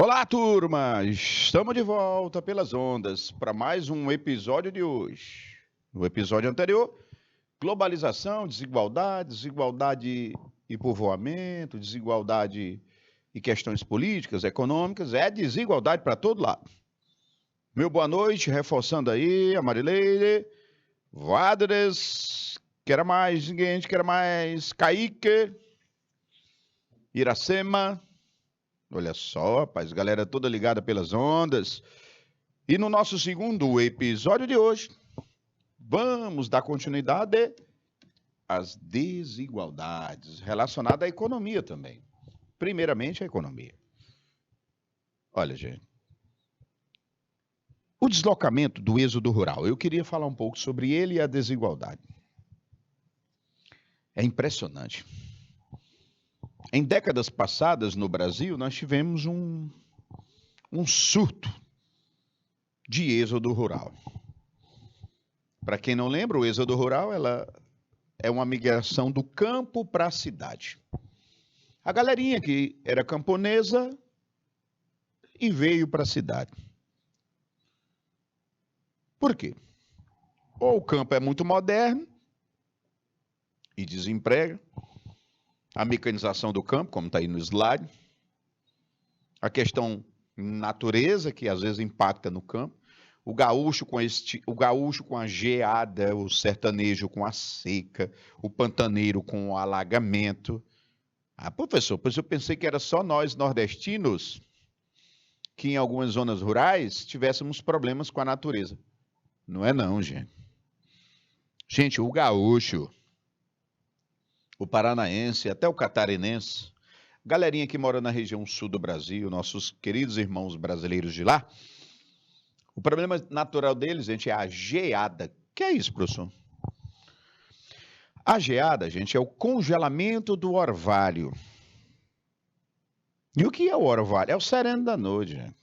Olá, turma! Estamos de volta pelas ondas para mais um episódio de hoje. No episódio anterior, globalização, desigualdade e povoamento, desigualdade e questões políticas, econômicas, é desigualdade para todo lado. Meu boa noite, reforçando aí, a Marileide, Vádres, quer mais, ninguém quer mais, Kaique, Iracema. Olha só, rapaz, galera toda ligada pelas ondas. E no nosso segundo episódio de hoje, vamos dar continuidade às desigualdades relacionadas à economia também. Primeiramente, a economia. Olha, gente, o deslocamento do êxodo rural. Eu queria falar um pouco sobre ele e a desigualdade. É impressionante. Em décadas passadas no Brasil, nós tivemos um surto de êxodo rural. Para quem não lembra, o êxodo rural ela é uma migração do campo para a cidade. A galerinha que era camponesa e veio para a cidade. Por quê? Ou o campo é muito moderno e desemprega, a mecanização do campo, como está aí no slide, a questão natureza, que às vezes impacta no campo, o gaúcho com a geada, o sertanejo com a seca, o pantaneiro com o alagamento. Ah, professor, pois eu pensei que era só nós nordestinos que em algumas zonas rurais tivéssemos problemas com a natureza. Não é não, gente. Gente, o gaúcho, o paranaense, até o catarinense, galerinha que mora na região sul do Brasil, nossos queridos irmãos brasileiros de lá, o problema natural deles, gente, é a geada. Que é isso, professor? A geada, gente, é o congelamento do orvalho. E o que é o orvalho? É o sereno da noite, gente.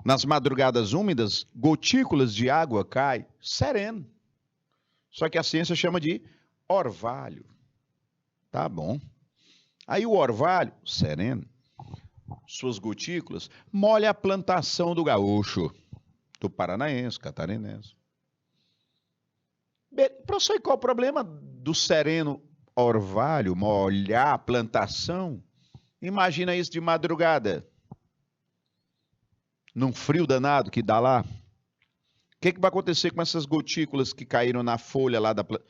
Nas madrugadas úmidas, gotículas de água caem sereno. Só que a ciência chama de orvalho. Tá bom. Aí o orvalho, sereno, suas gotículas, molha a plantação do gaúcho, do paranaense, catarinense. Professor, e qual o problema do sereno orvalho molhar a plantação? Imagina isso de madrugada, num frio danado que dá lá. O que vai acontecer com essas gotículas que caíram na folha lá da planta?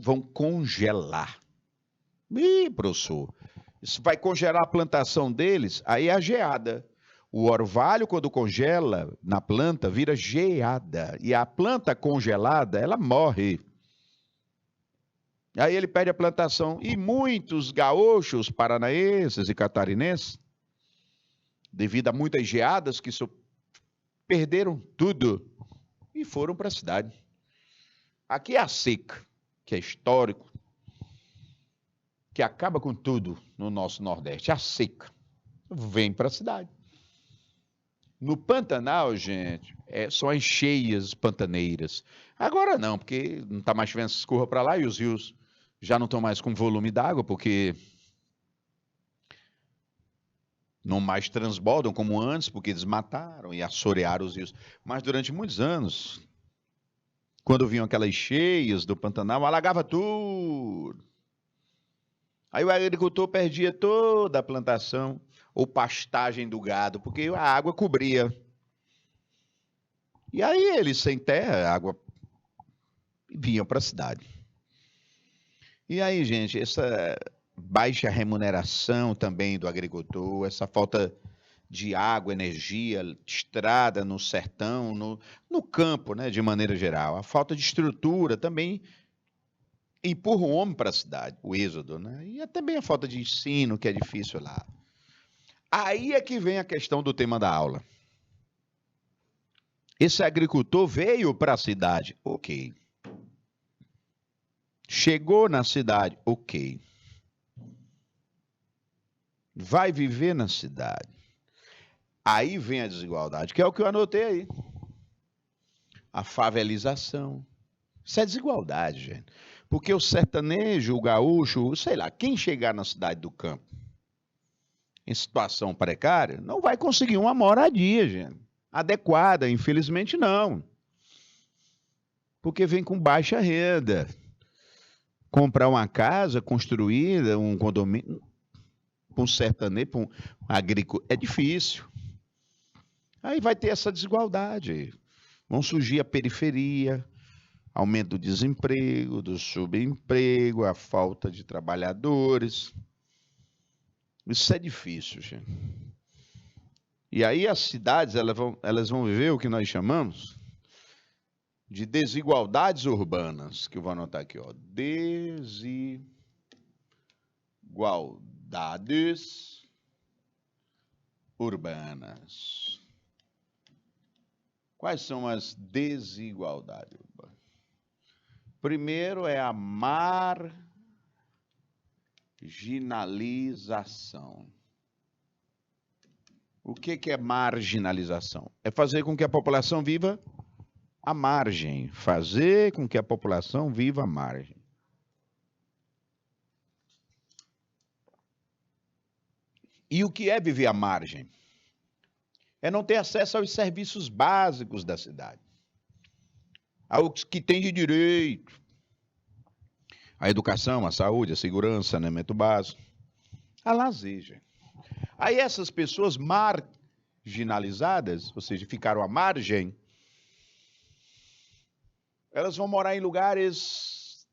Vão congelar. Ih, professor, isso vai congelar a plantação deles, aí é a geada. O orvalho, quando congela na planta, vira geada. E a planta congelada, ela morre. Aí ele perde a plantação. E muitos gaúchos, paranaenses e catarinenses, devido a muitas geadas que perderam tudo e foram para a cidade. Aqui é a seca, que é histórico, que acaba com tudo no nosso Nordeste. A seca vem para a cidade. No Pantanal, gente, são as cheias pantaneiras. Agora não, porque não está mais chovendo, escorra para lá e os rios já não estão mais com volume d'água, porque não mais transbordam como antes, porque desmataram e assorearam os rios. Mas durante muitos anos, quando vinham aquelas cheias do Pantanal, alagava tudo. Aí o agricultor perdia toda a plantação ou pastagem do gado, porque a água cobria. E aí eles, sem terra, a água vinham para a cidade. E aí, gente, essa baixa remuneração também do agricultor, essa falta de água, energia, estrada no sertão, no campo, né, de maneira geral. A falta de estrutura também empurra o homem para a cidade, o êxodo, né? E também a falta de ensino, que é difícil lá. Aí é que vem a questão do tema da aula. Esse agricultor veio para a cidade, ok. Chegou na cidade, ok. Vai viver na cidade. Aí vem a desigualdade, que é o que eu anotei aí. A favelização. Isso é desigualdade, gente. Porque o sertanejo, o gaúcho, sei lá, quem chegar na cidade do campo, em situação precária, não vai conseguir uma moradia, gente, adequada. Infelizmente, não. Porque vem com baixa renda. Comprar uma casa construída, um condomínio, para um sertanejo, para um agrícola, é difícil. Aí vai ter essa desigualdade. Vão surgir a periferia, aumento do desemprego, do subemprego, a falta de trabalhadores. Isso é difícil, gente. E aí as cidades elas vão viver o que nós chamamos de desigualdades urbanas, que eu vou anotar aqui, ó. Desigualdades urbanas. Quais são as desigualdades urbanas? Primeiro é a marginalização. O que é marginalização? É fazer com que a população viva à margem. Fazer com que a população viva à margem. E o que é viver à margem? É não ter acesso aos serviços básicos da cidade. Aos que tem de direito. A educação, a saúde, a segurança, saneamento básico. A lazer, gente. Aí essas pessoas marginalizadas, ou seja, ficaram à margem, elas vão morar em lugares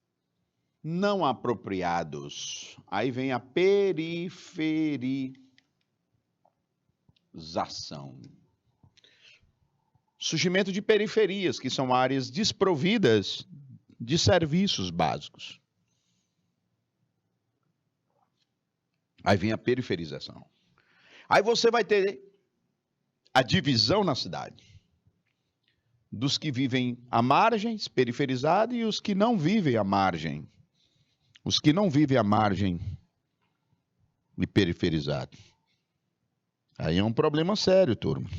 não apropriados. Aí vem a periferização. Surgimento de periferias, que são áreas desprovidas de serviços básicos. Aí vem a periferização. Aí você vai ter a divisão na cidade. Dos que vivem à margem, periferizado, e os que não vivem à margem. Os que não vivem à margem e periferizado. Aí é um problema sério, turma.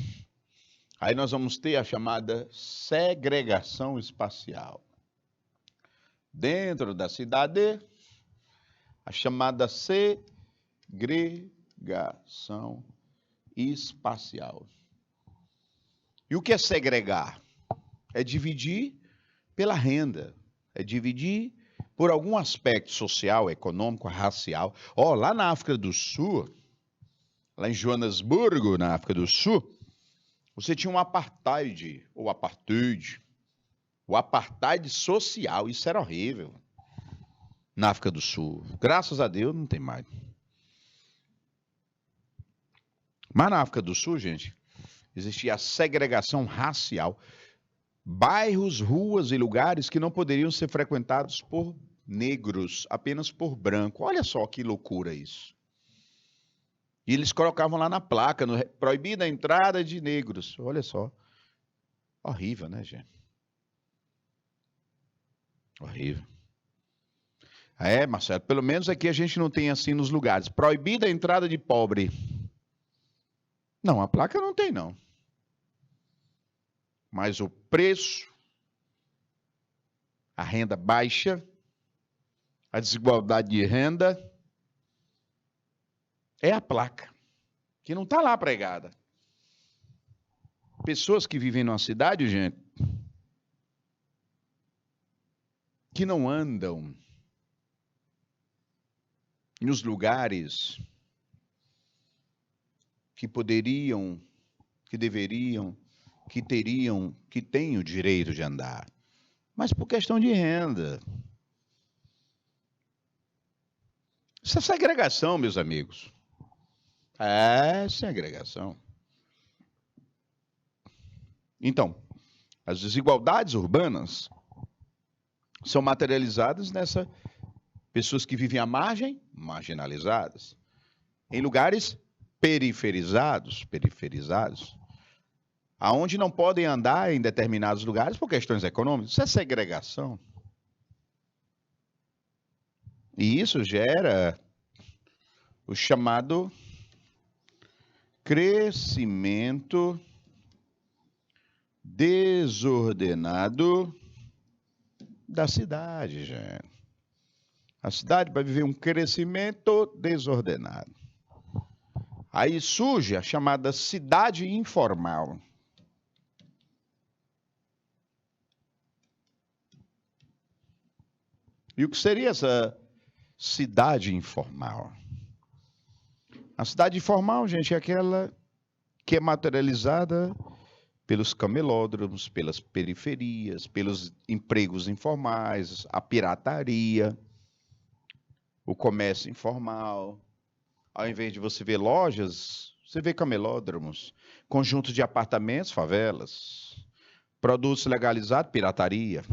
Aí nós vamos ter a chamada segregação espacial. Dentro da cidade, a chamada segregação espacial. E o que é segregar? É dividir pela renda, é dividir por algum aspecto social, econômico, racial. Ó, lá na África do Sul, lá em Joanesburgo, na África do Sul, você tinha um apartheid, ou apartheid, o apartheid social, isso era horrível, na África do Sul. Graças a Deus não tem mais. Mas na África do Sul, gente, existia a segregação racial. Bairros, ruas e lugares que não poderiam ser frequentados por negros, apenas por branco. Olha só que loucura isso. E eles colocavam lá na placa, proibida a entrada de negros. Olha só. Horrível, né, gente? Horrível. É, Marcelo, pelo menos aqui a gente não tem assim nos lugares. Proibida a entrada de pobre. Não, a placa não tem, não. Mas o preço, a renda baixa, a desigualdade de renda, é a placa, que não está lá pregada. Pessoas que vivem numa cidade, gente, que não andam nos lugares que poderiam, que deveriam, que teriam, que têm o direito de andar, mas por questão de renda. Isso é segregação, meus amigos. É segregação. Então, as desigualdades urbanas são materializadas nessa pessoas que vivem à margem, marginalizadas, em lugares periferizados, aonde não podem andar em determinados lugares por questões econômicas. Isso é segregação. E isso gera o chamado crescimento desordenado da cidade, gente. A cidade vai viver um crescimento desordenado. Aí surge a chamada cidade informal. E o que seria essa cidade informal? A cidade informal, gente, é aquela que é materializada pelos camelódromos, pelas periferias, pelos empregos informais, a pirataria, o comércio informal. Ao invés de você ver lojas, você vê camelódromos, conjuntos de apartamentos, favelas, produtos legalizados, pirataria,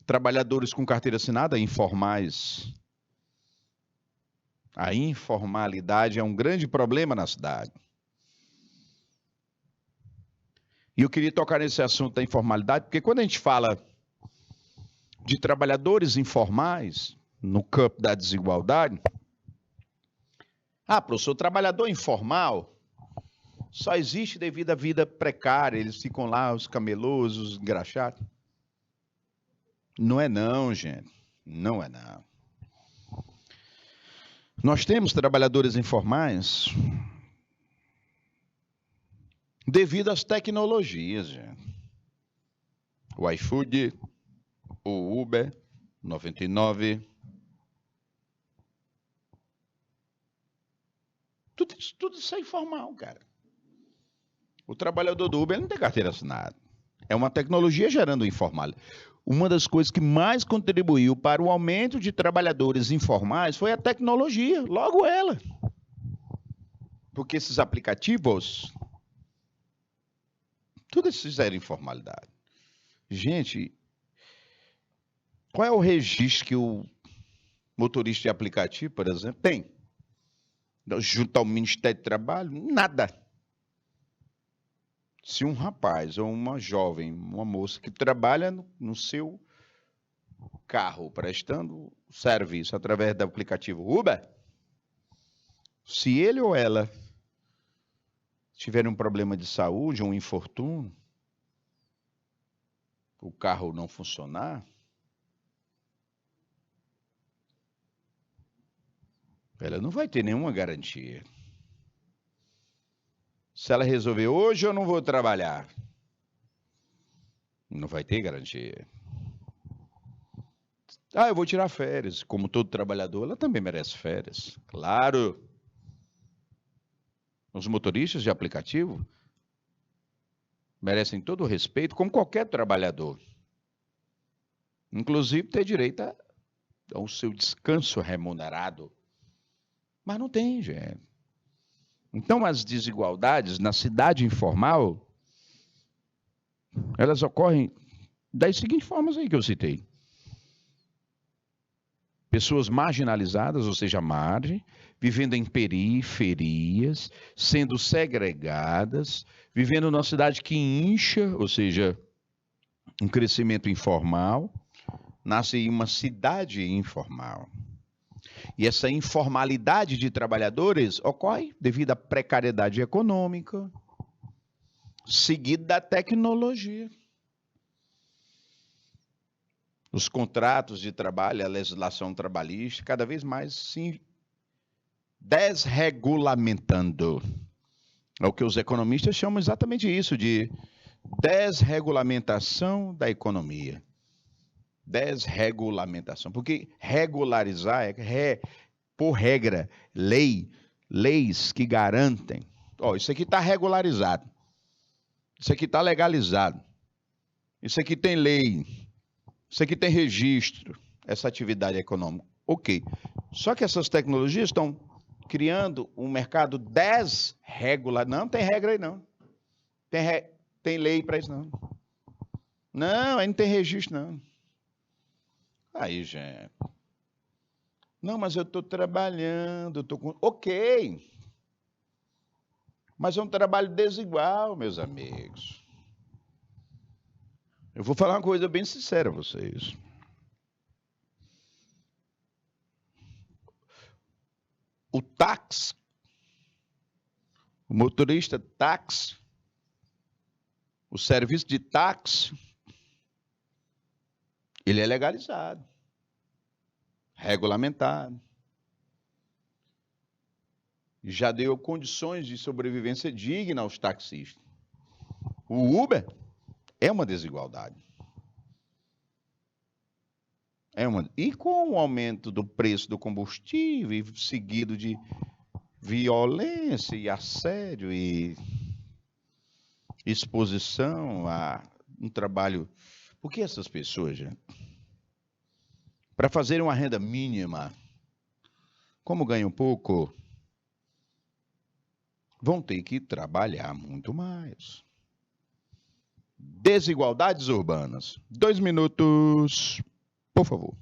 trabalhadores com carteira assinada, informais. A informalidade é um grande problema na cidade. E eu queria tocar nesse assunto da informalidade, porque quando a gente fala de trabalhadores informais no campo da desigualdade, professor, trabalhador informal só existe devido à vida precária, eles ficam lá, os camelôs, os engraxados. Não é não, gente, não é não. Nós temos trabalhadores informais devido às tecnologias, gente. O iFood, o Uber, 99. Tudo isso é informal, cara. O trabalhador do Uber não tem carteira assinada. É uma tecnologia gerando informal. Uma das coisas que mais contribuiu para o aumento de trabalhadores informais foi a tecnologia, logo ela. Porque esses aplicativos, tudo isso fizeram informalidade. Gente, qual é o registro que o motorista de aplicativo, por exemplo, tem? Junto ao Ministério do Trabalho? Nada. Se um rapaz ou uma jovem, uma moça que trabalha no seu carro, prestando serviço através do aplicativo Uber, se ele ou ela tiver um problema de saúde, um infortúnio, o carro não funcionar, ela não vai ter nenhuma garantia. Se ela resolver, hoje eu não vou trabalhar, não vai ter garantia. Eu vou tirar férias. Como todo trabalhador, ela também merece férias. Claro. Os motoristas de aplicativo merecem todo o respeito, como qualquer trabalhador. Inclusive ter direito ao seu descanso remunerado. Mas não tem, gente. Então, as desigualdades na cidade informal, elas ocorrem das seguintes formas aí que eu citei. Pessoas marginalizadas, ou seja, à margem, vivendo em periferias, sendo segregadas, vivendo numa cidade que incha, ou seja, um crescimento informal, nasce em uma cidade informal. E essa informalidade de trabalhadores ocorre devido à precariedade econômica, seguida da tecnologia. Os contratos de trabalho, a legislação trabalhista, cada vez mais se desregulamentando. É o que os economistas chamam exatamente isso, de desregulamentação da economia. Desregulamentação. Porque regularizar é, por regra, leis que garantem. Isso aqui está regularizado. Isso aqui está legalizado. Isso aqui tem lei. Isso aqui tem registro, essa atividade econômica. Ok. Só que essas tecnologias estão criando um mercado desregulado. Não tem regra aí, não. Tem lei para isso, não. Não, aí não tem registro, não. Aí, gente. Não, mas eu estou trabalhando, estou com... Ok. Mas é um trabalho desigual, meus amigos. Eu vou falar uma coisa bem sincera a vocês. O táxi, o motorista táxi, o serviço de táxi, ele é legalizado, regulamentado. já deu condições de sobrevivência digna aos taxistas. O Uber é uma desigualdade. E com o aumento do preço do combustível, seguido de violência e assédio e exposição a um trabalho... Porque essas pessoas, gente, para fazer uma renda mínima, como ganham pouco, vão ter que trabalhar muito mais. Desigualdades urbanas. 2 minutos, por favor.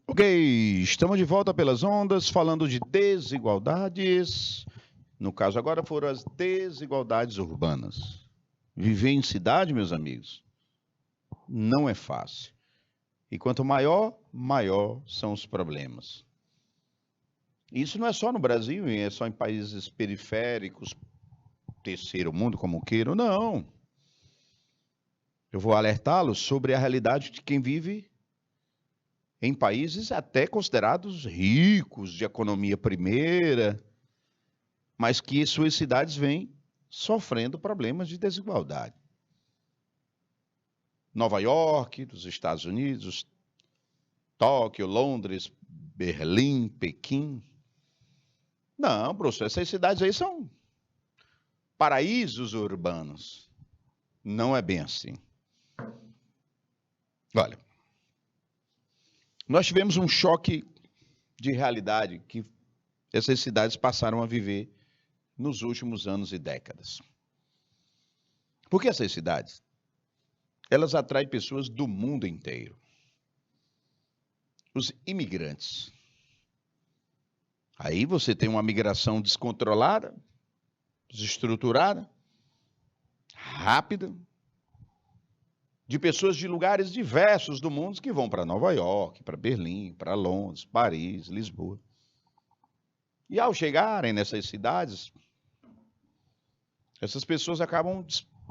Ok, estamos de volta pelas ondas, falando de desigualdades. No caso agora foram as desigualdades urbanas. Viver em cidade, meus amigos, não é fácil. E quanto maior, maior são os problemas. Isso não é só no Brasil, é só em países periféricos, terceiro mundo, como queiram, não. Eu vou alertá-los sobre a realidade de quem vive em países até considerados ricos, de economia primeira, mas que suas cidades vêm sofrendo problemas de desigualdade. Nova York, dos Estados Unidos, Tóquio, Londres, Berlim, Pequim. Não, professor, essas cidades aí são paraísos urbanos. Não é bem assim. Olha, nós tivemos um choque de realidade que essas cidades passaram a viver nos últimos anos e décadas. Porque essas cidades, elas atraem pessoas do mundo inteiro. Os imigrantes. Aí você tem uma migração descontrolada, desestruturada, rápida, de pessoas de lugares diversos do mundo que vão para Nova York, para Berlim, para Londres, Paris, Lisboa. E ao chegarem nessas cidades, essas pessoas acabam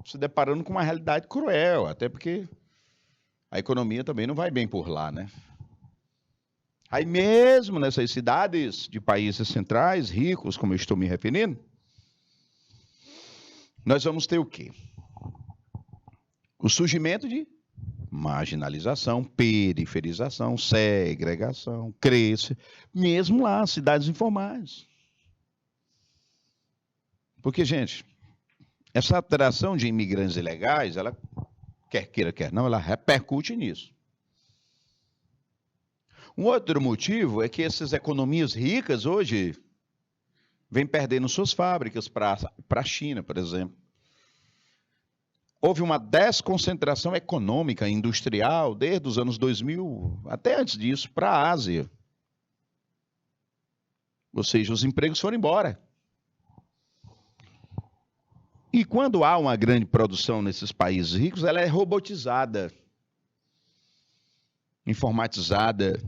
se deparando com uma realidade cruel, até porque a economia também não vai bem por lá, né? Aí mesmo nessas cidades de países centrais, ricos, como eu estou me referindo, nós vamos ter o quê? O surgimento de marginalização, periferização, segregação, cresce, mesmo lá, cidades informais. Porque, gente, essa atração de imigrantes ilegais, ela quer queira, quer não, ela repercute nisso. Um outro motivo é que essas economias ricas hoje vêm perdendo suas fábricas para a China, por exemplo. Houve uma desconcentração econômica e industrial desde os anos 2000, até antes disso, para a Ásia. Ou seja, os empregos foram embora. E quando há uma grande produção nesses países ricos, ela é robotizada, informatizada.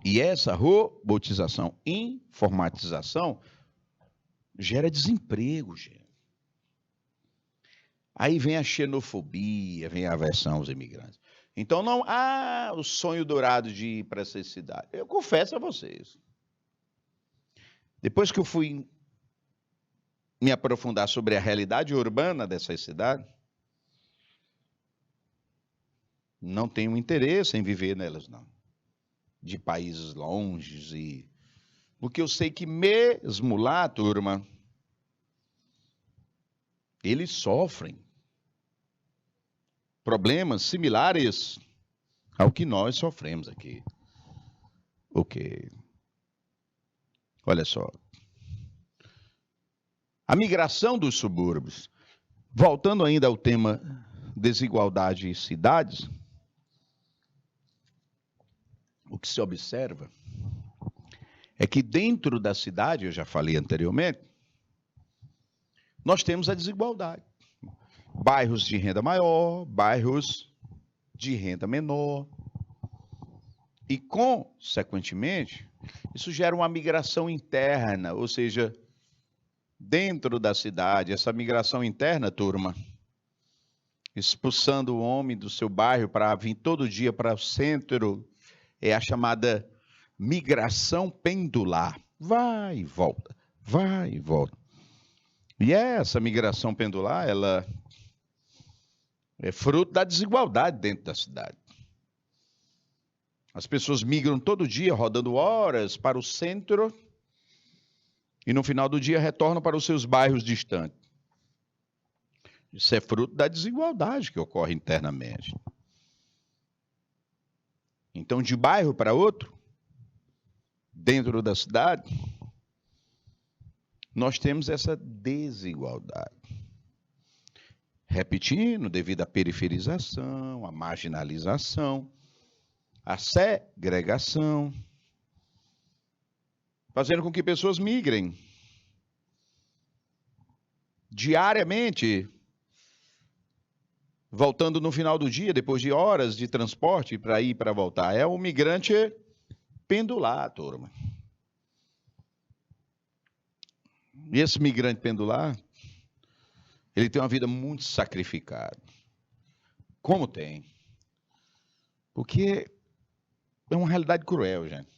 E essa robotização, informatização, gera desemprego, gente. Aí vem a xenofobia, vem a aversão aos imigrantes. Então, não há o sonho dourado de ir para essa cidade. Eu confesso a vocês. Depois que eu fui me aprofundar sobre a realidade urbana dessas cidades, não tenho interesse em viver nelas, não. De países longes e... Porque eu sei que mesmo lá, turma, eles sofrem problemas similares ao que nós sofremos aqui. Ok. Olha só. A migração dos subúrbios. Voltando ainda ao tema desigualdade e cidades, o que se observa é que dentro da cidade, eu já falei anteriormente, nós temos a desigualdade. Bairros de renda maior, bairros de renda menor. E, consequentemente, isso gera uma migração interna, ou seja, dentro da cidade, essa migração interna, turma, expulsando o homem do seu bairro para vir todo dia para o centro, é a chamada migração pendular. Vai e volta, vai e volta. E essa migração pendular, ela é fruto da desigualdade dentro da cidade. As pessoas migram todo dia, rodando horas para o centro, e no final do dia retornam para os seus bairros distantes. Isso é fruto da desigualdade que ocorre internamente. Então, de bairro para outro, dentro da cidade, nós temos essa desigualdade. Repetindo, devido à periferização, à marginalização, à segregação, fazendo com que pessoas migrem diariamente, voltando no final do dia, depois de horas de transporte para ir e para voltar. É um migrante pendular, turma. E esse migrante pendular, ele tem uma vida muito sacrificada. Como tem? Porque é uma realidade cruel, gente.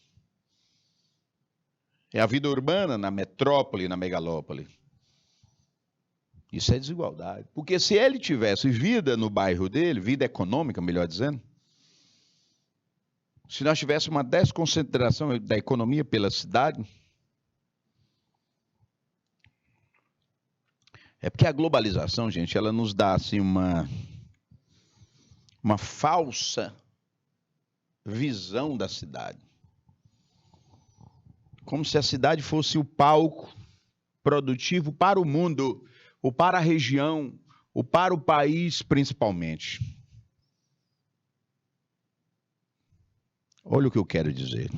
É a vida urbana na metrópole, na megalópole. Isso é desigualdade. Porque se ele tivesse vida no bairro dele, vida econômica, melhor dizendo, se nós tivéssemos uma desconcentração da economia pela cidade, é porque a globalização, gente, ela nos dá assim uma falsa visão da cidade. Como se a cidade fosse o palco produtivo para o mundo, ou para a região, ou para o país principalmente. Olha o que eu quero dizer.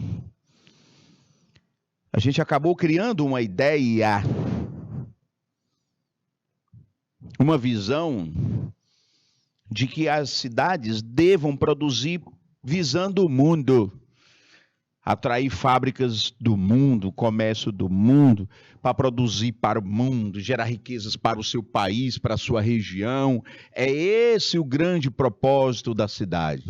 A gente acabou criando uma ideia, uma visão de que as cidades devam produzir visando o mundo, atrair fábricas do mundo, comércio do mundo, para produzir para o mundo, gerar riquezas para o seu país, para a sua região. É esse o grande propósito da cidade.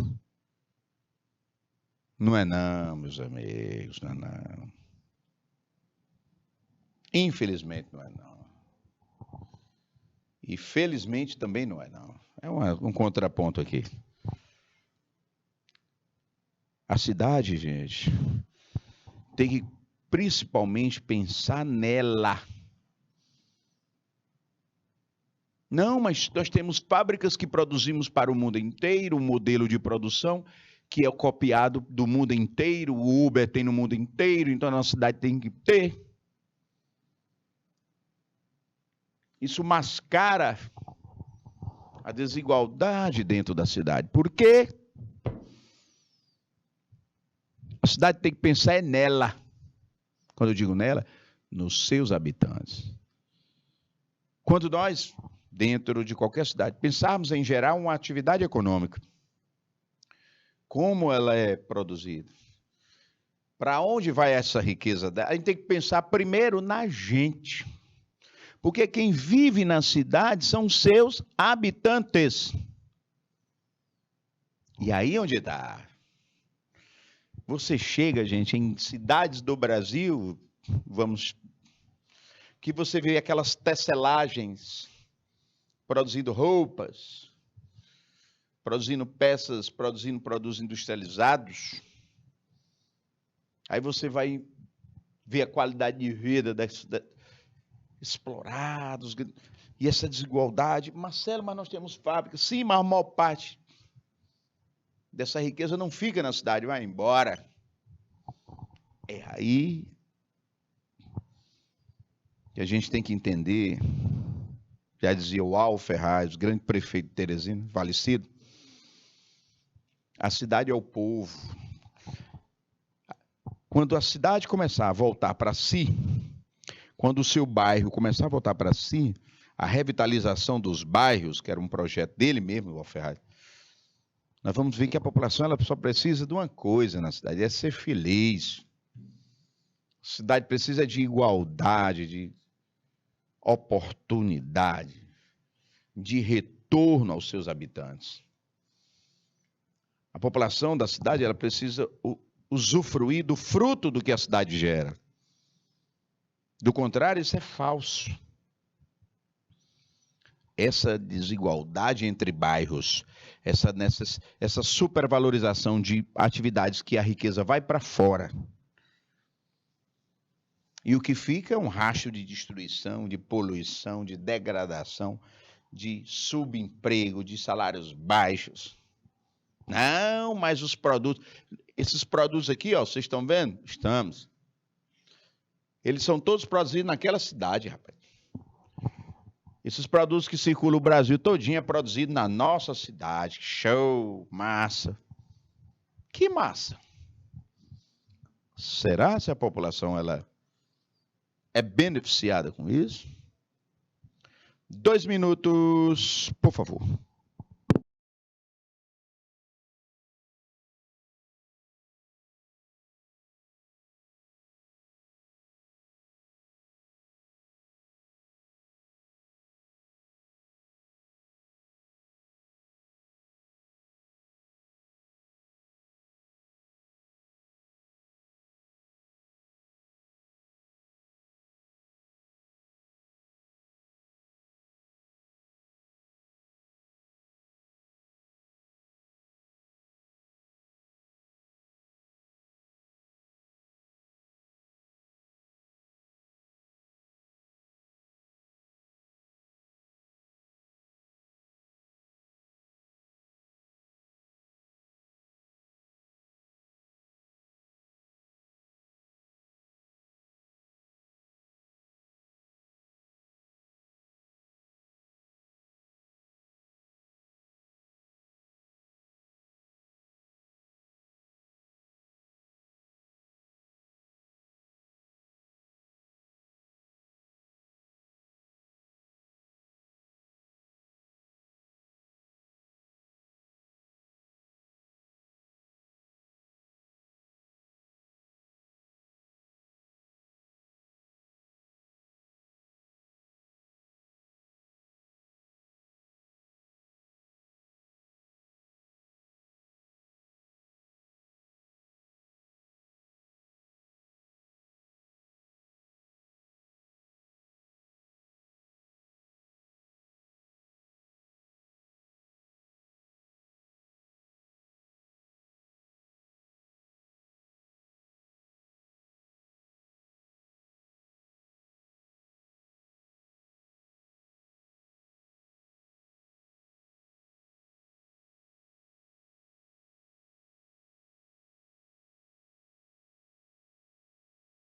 Não é não, meus amigos, não é não. Infelizmente não é não. E felizmente também não é não. É um contraponto aqui. A cidade, gente, tem que principalmente pensar nela. Não, mas nós temos fábricas que produzimos para o mundo inteiro, um modelo de produção que é copiado do mundo inteiro, o Uber tem no mundo inteiro, então a nossa cidade tem que ter. Isso mascara a desigualdade dentro da cidade. Por quê? A cidade tem que pensar é nela. Quando eu digo nela, nos seus habitantes. Quando nós, dentro de qualquer cidade, pensarmos em gerar uma atividade econômica, como ela é produzida? Para onde vai essa riqueza? A gente tem que pensar primeiro na gente. Porque quem vive na cidade são seus habitantes. E aí onde está? Você chega, gente, em cidades do Brasil, que você vê aquelas tecelagens produzindo roupas, produzindo peças, produzindo produtos industrializados. Aí você vai ver a qualidade de vida explorados e essa desigualdade. Marcelo, mas nós temos fábricas. Sim, mas a maior parte dessa riqueza não fica na cidade, vai embora. É aí que a gente tem que entender, já dizia o Al Ferraz, grande prefeito de Teresina, falecido, a cidade é o povo. Quando a cidade começar a voltar para si, quando o seu bairro começar a voltar para si, a revitalização dos bairros, que era um projeto dele mesmo, o Al Ferraz, nós vamos ver que a população ela só precisa de uma coisa na cidade, é ser feliz. A cidade precisa de igualdade, de oportunidade, de retorno aos seus habitantes. A população da cidade ela precisa usufruir do fruto do que a cidade gera. Do contrário, isso é falso. Essa desigualdade entre bairros, essa supervalorização de atividades que a riqueza vai para fora. E o que fica é um rastro de destruição, de poluição, de degradação, de subemprego, de salários baixos. Não, mas os produtos, esses produtos aqui, ó, vocês estão vendo? Estamos. Eles são todos produzidos naquela cidade, rapaz. Esses produtos que circulam o Brasil todinho é produzido na nossa cidade. Show, massa. Que massa. Será se a população ela é beneficiada com isso? 2 minutos, por favor.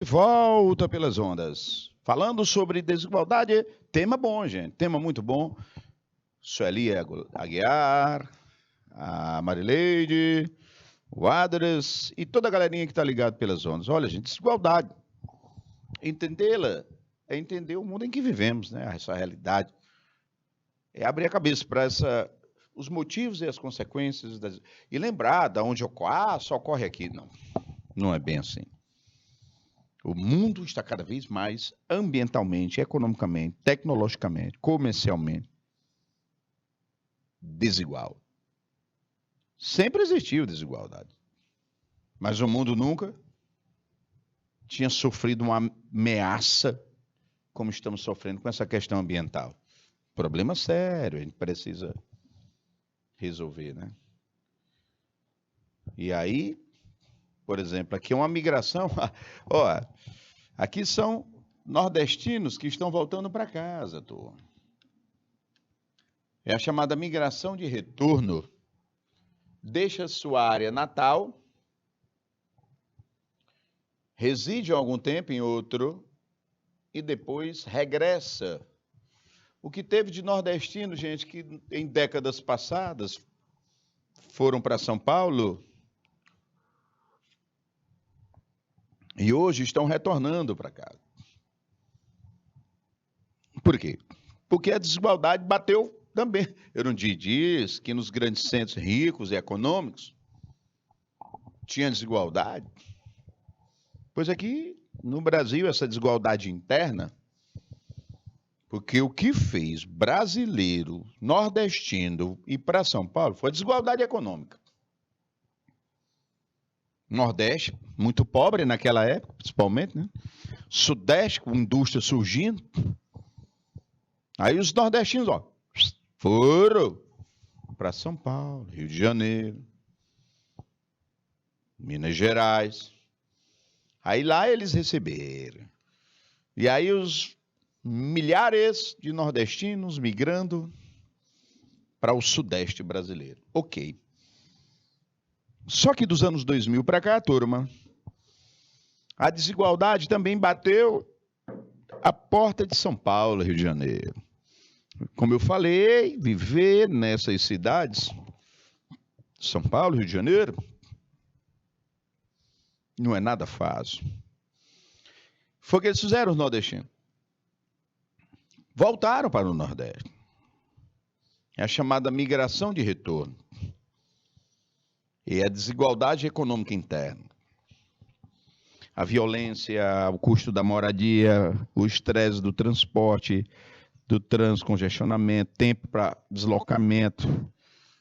Volta pelas ondas. Falando sobre desigualdade, tema bom, gente. Tema muito bom. Sueli Aguiar, a Marileide, o Adres e toda a galerinha que está ligada pelas ondas. Olha, gente, desigualdade. Entendê-la é entender o mundo em que vivemos, né? Essa realidade. É abrir a cabeça para os motivos e as consequências. E lembrar de onde ocorre, só ocorre aqui. Não, não é bem assim. O mundo está cada vez mais ambientalmente, economicamente, tecnologicamente, comercialmente desigual. Sempre existiu desigualdade. Mas o mundo nunca tinha sofrido uma ameaça como estamos sofrendo com essa questão ambiental. Problema sério, a gente precisa resolver, né? E aí, por exemplo, aqui é uma migração. Ó, aqui são nordestinos que estão voltando para casa, turma. É a chamada migração de retorno. Deixa sua área natal, reside algum tempo em outro e depois regressa. O que teve de nordestino, gente, que em décadas passadas foram para São Paulo e hoje estão retornando para casa. Por quê? Porque a desigualdade bateu também. Erundit diz que nos grandes centros ricos e econômicos tinha desigualdade. Pois aqui no Brasil essa desigualdade interna, porque o que fez brasileiro, nordestino ir para São Paulo foi a desigualdade econômica. Nordeste, muito pobre naquela época, principalmente, né? Sudeste, com indústria surgindo. Aí os nordestinos, ó, foram para São Paulo, Rio de Janeiro, Minas Gerais. Aí lá eles receberam. E aí os milhares de nordestinos migrando para o sudeste brasileiro. Ok. Só que dos anos 2000 para cá, turma, a desigualdade também bateu a porta de São Paulo, Rio de Janeiro. Como eu falei, viver nessas cidades, São Paulo, Rio de Janeiro, não é nada fácil. Foi o que eles fizeram, os nordestinos. Voltaram para o Nordeste. É a chamada migração de retorno. E a desigualdade econômica interna. A violência, o custo da moradia, o estresse do transporte, do trânsito, congestionamento, tempo para deslocamento,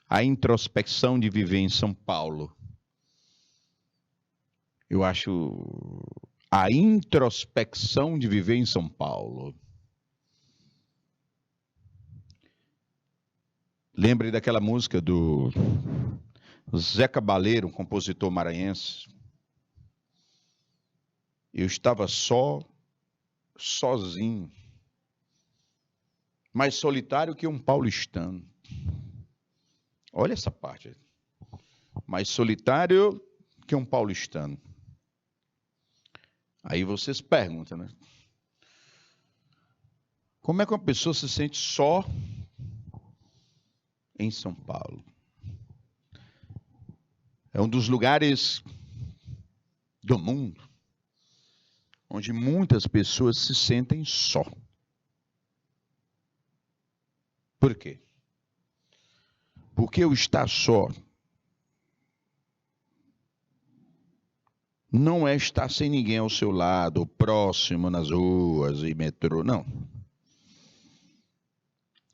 a introspecção de viver em São Paulo. Eu acho a introspecção de viver em São Paulo. Lembre daquela música do Zé Cabaleiro, um compositor maranhense. Eu estava sozinho, mais solitário que um paulistano. Olha essa parte. Mais solitário que um paulistano. Aí vocês perguntam, né? Como é que uma pessoa se sente só em São Paulo? É um dos lugares do mundo onde muitas pessoas se sentem só. Por quê? Porque o estar só não é estar sem ninguém ao seu lado, próximo nas ruas e metrô, não.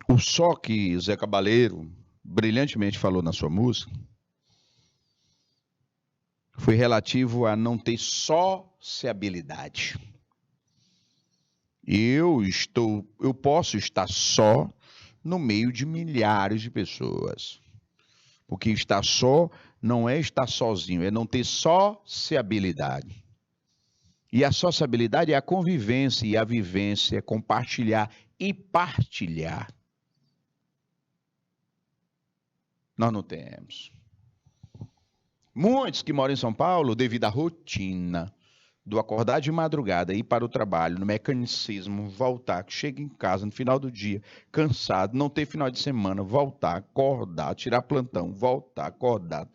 O só que Zé Cabaleiro brilhantemente falou na sua música foi relativo a não ter sociabilidade. Eu posso estar só no meio de milhares de pessoas. Porque estar só não é estar sozinho, é não ter sociabilidade. E a sociabilidade é a convivência e a vivência, é compartilhar e partilhar. Nós não temos. Muitos que moram em São Paulo, devido à rotina, do acordar de madrugada, ir para o trabalho, no mecanicismo, voltar, chega em casa no final do dia, cansado, não ter final de semana, voltar, acordar, tirar plantão, voltar, acordar.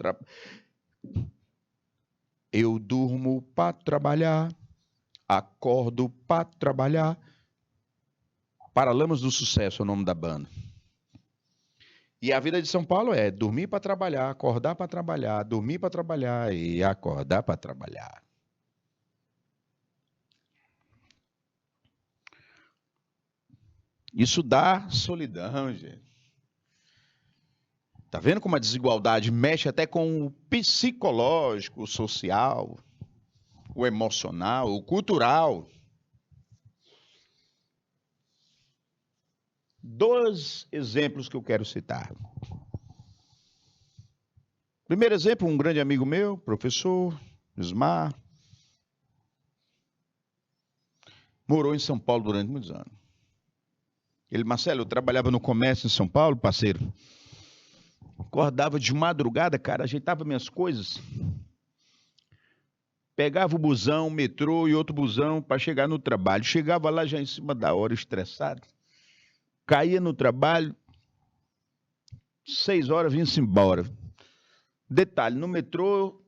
Eu durmo para trabalhar, acordo para trabalhar. Paralamas do Sucesso é o nome da banda. E a vida de São Paulo é dormir para trabalhar, acordar para trabalhar, dormir para trabalhar e acordar para trabalhar. Isso dá solidão, gente. Tá vendo como a desigualdade mexe até com o psicológico, o social, o emocional, o cultural? 2 exemplos que eu quero citar. Primeiro exemplo, um grande amigo meu, professor Ismar, morou em São Paulo durante muitos anos. Ele, Marcelo, eu trabalhava no comércio em São Paulo, parceiro. Acordava de madrugada, cara, ajeitava minhas coisas. Pegava o busão, o metrô e outro busão para chegar no trabalho. Chegava lá já em cima da hora, estressado. Caía no trabalho, 6 horas, vinha-se embora. Detalhe, no metrô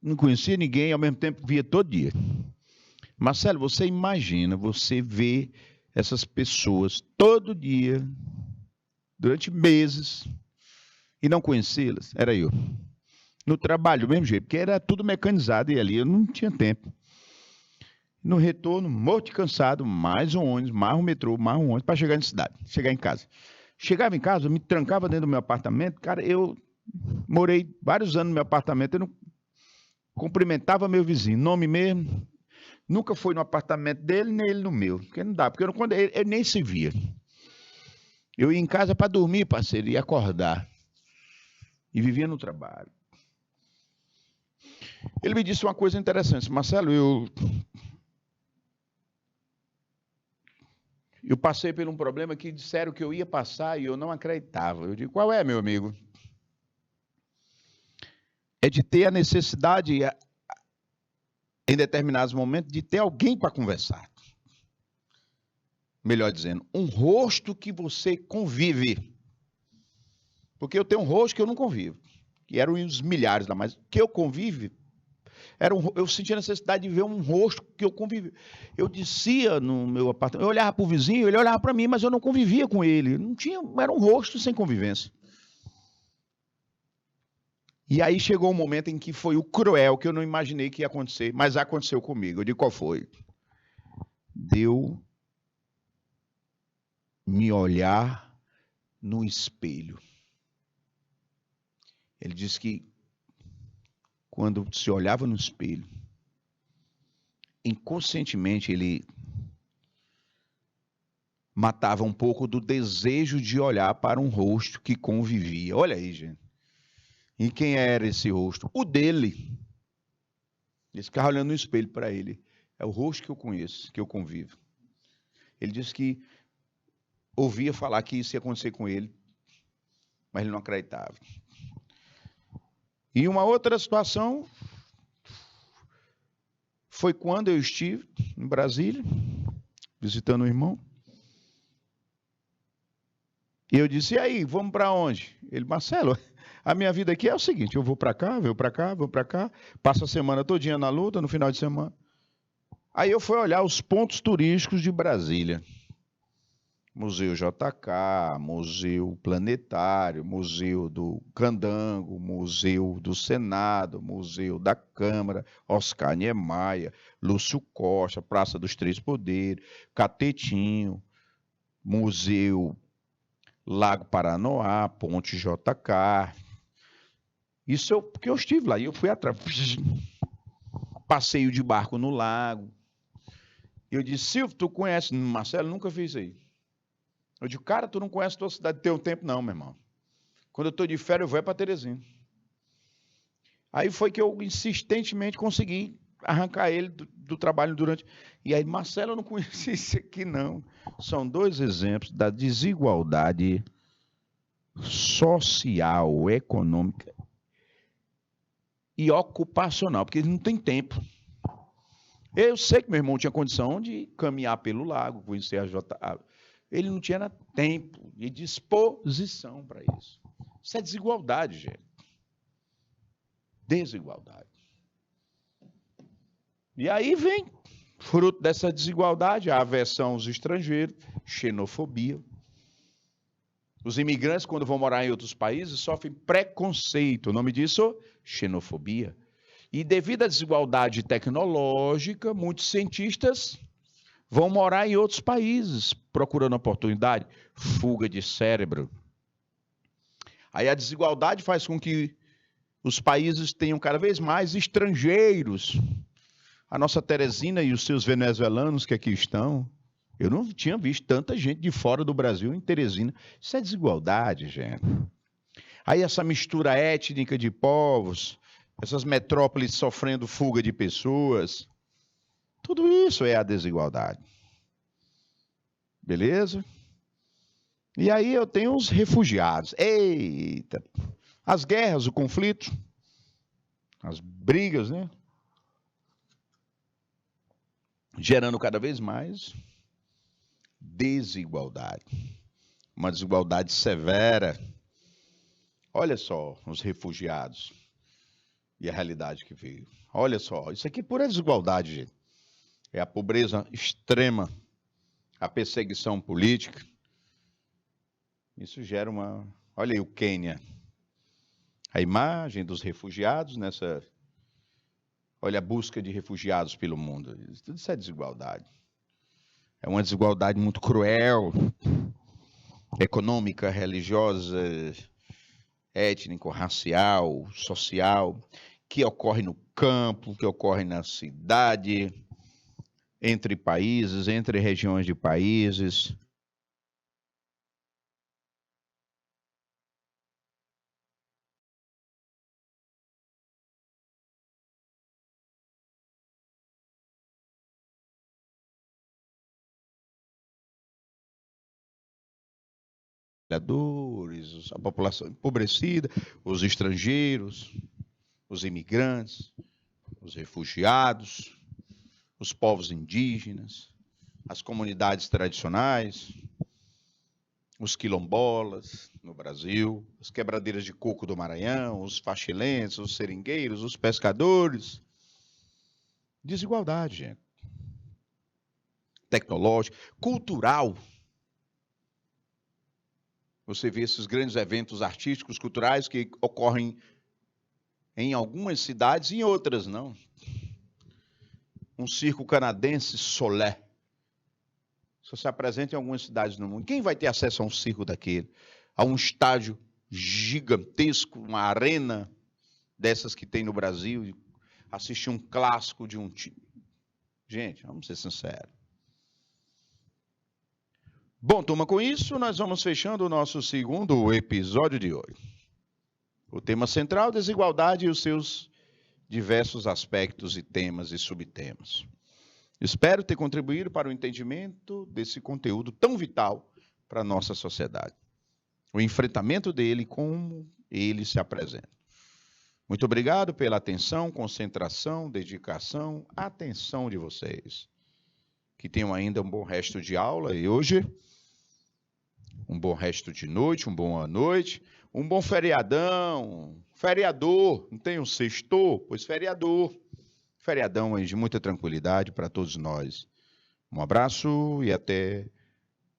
não conhecia ninguém, ao mesmo tempo via todo dia. Marcelo, você imagina, você vê essas pessoas todo dia, durante meses, e não conhecê-las? Era eu. No trabalho, do mesmo jeito, porque era tudo mecanizado e ali eu não tinha tempo. No retorno, morto de cansado, mais um ônibus, mais um metrô, mais um ônibus, para chegar na cidade, chegar em casa. Chegava em casa, eu me trancava dentro do meu apartamento. Cara, eu morei vários anos no meu apartamento, eu não cumprimentava meu vizinho, nome mesmo. Nunca fui no apartamento dele, nem ele no meu, porque não dá, porque quando ele nem se via. Eu ia em casa para dormir, parceiro, e acordar. E vivia no trabalho. Ele me disse uma coisa interessante, Marcelo, eu passei por um problema que disseram que eu ia passar e eu não acreditava. Eu digo, qual é, meu amigo? É de ter a necessidade, em determinados momentos, de ter alguém para conversar. Melhor dizendo, um rosto que você convive. Porque eu tenho um rosto que eu não convivo. Que eram os milhares lá, mas que eu convivo, eu sentia a necessidade de ver um rosto que eu convivi. Eu descia no meu apartamento, eu olhava para o vizinho, ele olhava para mim, mas eu não convivia com ele. Não tinha, era um rosto sem convivência. E aí chegou um momento em que foi o cruel, que eu não imaginei que ia acontecer, mas aconteceu comigo. Eu digo, qual foi? Deu me olhar no espelho. Ele disse que quando se olhava no espelho, inconscientemente ele matava um pouco do desejo de olhar para um rosto que convivia. Olha aí, gente. E quem era esse rosto? O dele. Ele ficava olhando no espelho para ele. É o rosto que eu conheço, que eu convivo. Ele disse que ouvia falar que isso ia acontecer com ele, mas ele não acreditava. E uma outra situação foi quando eu estive em Brasília, visitando um irmão. E eu disse, e aí, vamos para onde? Ele, Marcelo, a minha vida aqui é o seguinte, eu vou para cá, vou para cá, vou para cá, passo a semana todinha na luta, no final de semana. Aí eu fui olhar os pontos turísticos de Brasília. Museu JK, Museu Planetário, Museu do Candango, Museu do Senado, Museu da Câmara, Oscar Niemeyer, Lúcio Costa, Praça dos Três Poderes, Catetinho, Museu Lago Paranoá, Ponte JK. Isso porque eu estive lá e eu fui atrás. Passeio de barco no lago. Eu disse, Silvio, tu conhece? Marcelo, nunca fiz isso aí. Eu digo, cara, tu não conhece a tua cidade, teu tempo não, meu irmão. Quando eu estou de férias, eu vou para Teresina. Aí foi que eu insistentemente consegui arrancar ele do trabalho durante... E aí, Marcelo, eu não conheci isso aqui, não. São 2 exemplos da desigualdade social, econômica e ocupacional, porque ele não tem tempo. Eu sei que meu irmão tinha condição de caminhar pelo lago, conhecer a JA. Ele não tinha tempo e disposição para isso. Isso é desigualdade, gente. Desigualdade. E aí vem, fruto dessa desigualdade, a aversão aos estrangeiros, xenofobia. Os imigrantes, quando vão morar em outros países, sofrem preconceito. O nome disso, xenofobia. E devido à desigualdade tecnológica, muitos cientistas vão morar em outros países, procurando oportunidade, fuga de cérebro. Aí a desigualdade faz com que os países tenham cada vez mais estrangeiros. A nossa Teresina e os seus venezuelanos que aqui estão, eu não tinha visto tanta gente de fora do Brasil em Teresina. Isso é desigualdade, gente. Aí essa mistura étnica de povos, essas metrópoles sofrendo fuga de pessoas, tudo isso é a desigualdade. Beleza? E aí eu tenho os refugiados. Eita! As guerras, o conflito, as brigas, né? Gerando cada vez mais desigualdade. Uma desigualdade severa. Olha só os refugiados e a realidade que veio. Olha só, isso aqui é pura desigualdade, gente. É a pobreza extrema, a perseguição política. Isso gera uma... Olha aí o Quênia. A imagem dos refugiados nessa... Olha a busca de refugiados pelo mundo. Tudo isso é desigualdade. É uma desigualdade muito cruel, econômica, religiosa, étnico-racial, social, que ocorre no campo, que ocorre na cidade, entre países, entre regiões de países. A população empobrecida, os estrangeiros, os imigrantes, os refugiados, os povos indígenas, as comunidades tradicionais, os quilombolas no Brasil, as quebradeiras de coco do Maranhão, os faxilenses, os seringueiros, os pescadores. Desigualdade, gente. Tecnológica, cultural. Você vê esses grandes eventos artísticos, culturais que ocorrem em algumas cidades e em outras não. Um circo canadense Solé. Só se apresenta em algumas cidades no mundo. Quem vai ter acesso a um circo daquele? A um estádio gigantesco, uma arena dessas que tem no Brasil, assistir um clássico de um time. Gente, vamos ser sinceros. Bom, turma, com isso nós vamos fechando o nosso segundo episódio de hoje. O tema central, desigualdade e os seus diversos aspectos e temas e subtemas. Espero ter contribuído para o entendimento desse conteúdo tão vital para a nossa sociedade. O enfrentamento dele, como ele se apresenta. Muito obrigado pela atenção, concentração, dedicação, atenção de vocês. Que tenham ainda um bom resto de aula e hoje, um bom resto de noite, uma boa noite, um bom feriadão, feriador, não tem um sextor? Pois feriador. Feriadão aí de muita tranquilidade para todos nós. Um abraço e até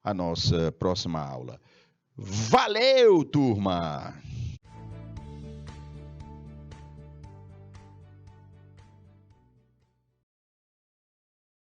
a nossa próxima aula. Valeu, turma!